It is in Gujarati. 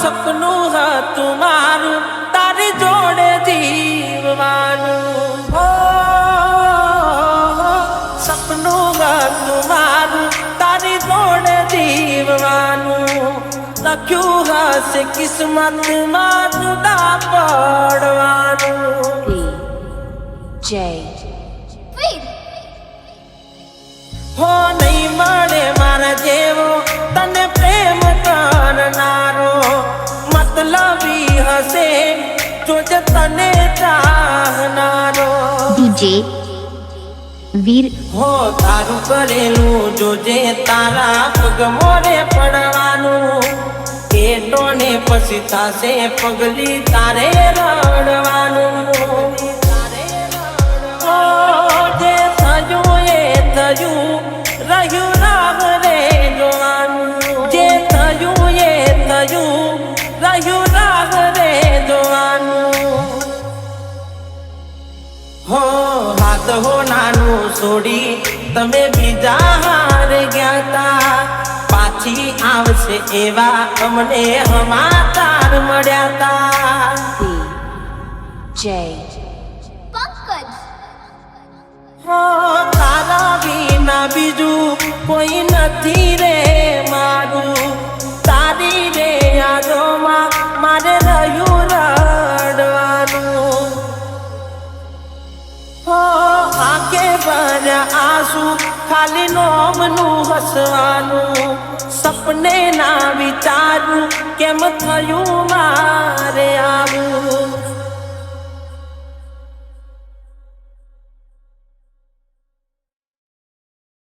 સપનું હતું મારું તારી જોડે જીવવાનું હો સપનું હતું મારું તારી જોડે જીવવાનું લખ્યું હશે કિસ્મતમાં જુદા પડવાનું J. હો નહીં મળે મારા જેવો તને પ્રેમ કરનારો મતલબી હશે જોજે તને ચાહનારો DJ. Veer. હો તારું કરેલું જોજે તારા પગ મોરે પડવાનું કેટો ને પછી થશે પગલી તારે રડવાનું જે થયું એ થયું રહ્યું રાહ રે જોવાનું જે થયું એ થયું રહ્યું રાહ રે જોવાનું હો હાથ હો નાનું છોડી તમે બીજા હારે ગયા તા પાછી આવશે એવા અમને સમાચાર મળ્યા તા J. હો તારા વિના બીજું કોઈ નથી રે મારું તારી રે યાદોમાં મારે રહ્યું રડવાનું હો આંખે ભર્યા આંસુ ખાલી નોમનું હસવાનું સપને ના વિચારું કેમ થયું